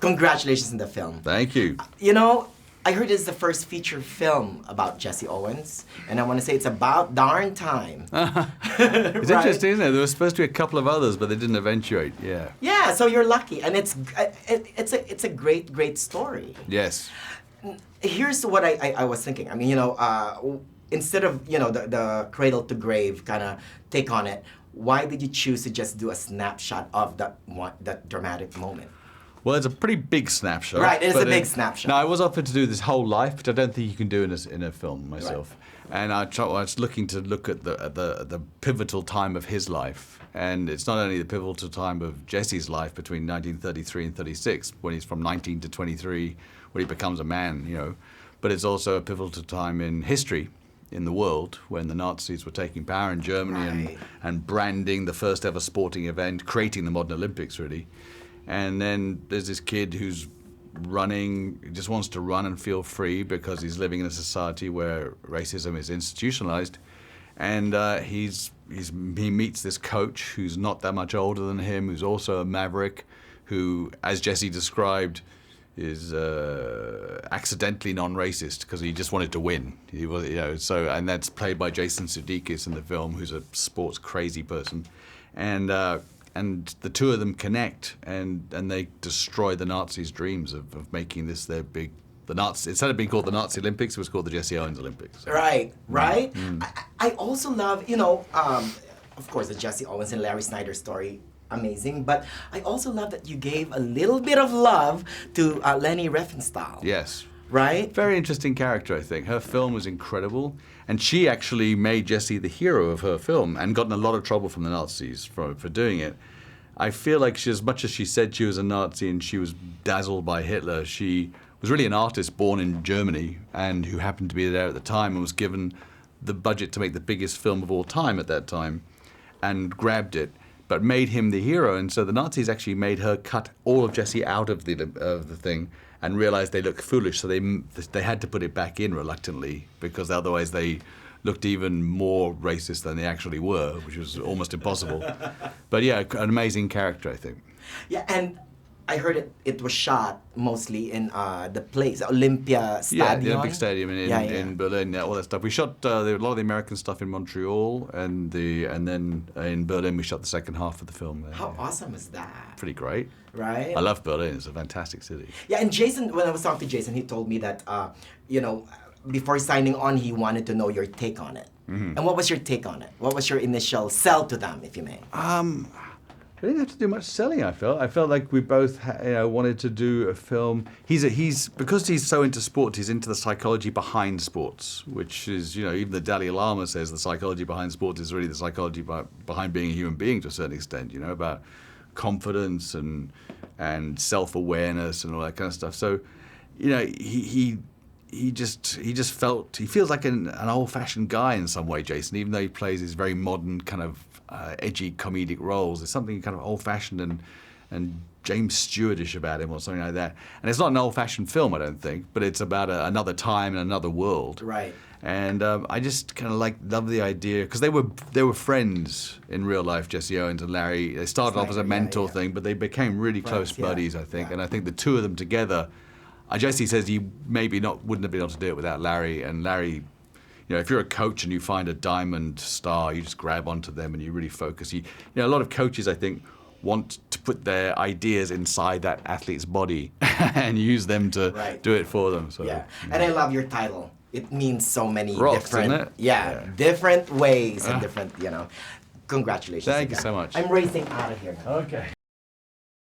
Congratulations on the film. Thank you. You know, I heard it's the first feature film about Jesse Owens, and I want to say it's about darn time. It's interesting, isn't it? There were supposed to be a couple of others, but they didn't eventuate. Yeah. Yeah, so you're lucky, and it's a great story. Yes. Here's what I was thinking. I mean, you know, instead of, you know, the cradle to grave kind of take on it, why did you choose to just do a snapshot of that dramatic moment? Well, it's a pretty big snapshot. Right, it is a big snapshot. No, I was offered to do this whole life, but I don't think you can do it in a film myself. Right. And I was looking to look at the pivotal time of his life. And it's not only the pivotal time of Jesse's life between 1933 and 36, when he's from 19 to 23, when he becomes a man, you know, but it's also a pivotal time in history, in the world, when the Nazis were taking power in Germany and branding the first ever sporting event, creating the modern Olympics, really. And then there's this kid who's running, just wants to run and feel free because he's living in a society where racism is institutionalized. And he meets this coach who's not that much older than him, who's also a maverick, who, as Jesse described, is accidentally non-racist because he just wanted to win. He was, you know, so, and that's played by Jason Sudeikis in the film, who's a sports crazy person. And the two of them connect, and they destroy the Nazis' dreams of making this their big. The Nazi, instead of being called the Nazi Olympics, it was called the Jesse Owens Olympics. So. Right. I also love, you know, of course, the Jesse Owens and Larry Snyder story, amazing. But I also love that you gave a little bit of love to Leni Riefenstahl. Yes. Right? Very interesting character, I think. Her film was incredible. And she actually made Jesse the hero of her film and got in a lot of trouble from the Nazis for doing it. I feel like she, as much as she said she was a Nazi and she was dazzled by Hitler, she was really an artist born in Germany and who happened to be there at the time and was given the budget to make the biggest film of all time at that time and grabbed it, but made him the hero. And so the Nazis actually made her cut all of Jesse out of the thing and realized they looked foolish, so they had to put it back in reluctantly because otherwise they looked even more racist than they actually were, which was almost impossible. But yeah, an amazing character, I think. Yeah, and I heard it was shot mostly in the place, Olympiastadion. Yeah, the Olympic Stadium in Berlin, yeah, all that stuff. We shot a lot of the American stuff in Montreal, and then in Berlin we shot the second half of the film there. How awesome is that? Pretty great. Right? I love Berlin, it's a fantastic city. Yeah, and Jason, when I was talking to Jason, he told me that, you know, before signing on, he wanted to know your take on it. Mm-hmm. And what was your take on it? What was your initial sell to them, if you may? We didn't have to do much selling, I felt. I felt like we both wanted to do a film. He's because he's so into sport, he's into the psychology behind sports, which is, you know, even the Dalai Lama says the psychology behind sports is really the psychology behind being a human being to a certain extent, you know, about confidence and self-awareness and all that kind of stuff. So, you know, he feels like an old-fashioned guy in some way, Jason, even though he plays these very modern kind of edgy comedic roles. There's something kind of old-fashioned and James Stewartish about him or something like that. And it's not an old-fashioned film, I don't think, but it's about another time and another world. Right. And I just kind of love the idea, because they were friends in real life, Jesse Owens and Larry. They started off as a mentor thing, but they became really close buddies, I think. Yeah. And I think the two of them together, Jesse says he wouldn't have been able to do it without Larry. And Larry, you know, if you're a coach and you find a diamond star, you just grab onto them and you really focus. You know, a lot of coaches, I think, want to put their ideas inside that athlete's body and use them to do it for them. So, yeah, and I love your title. It means so many different, isn't it? Different ways and different, you know. Congratulations. Thank you so much. I'm racing out of here now. Okay.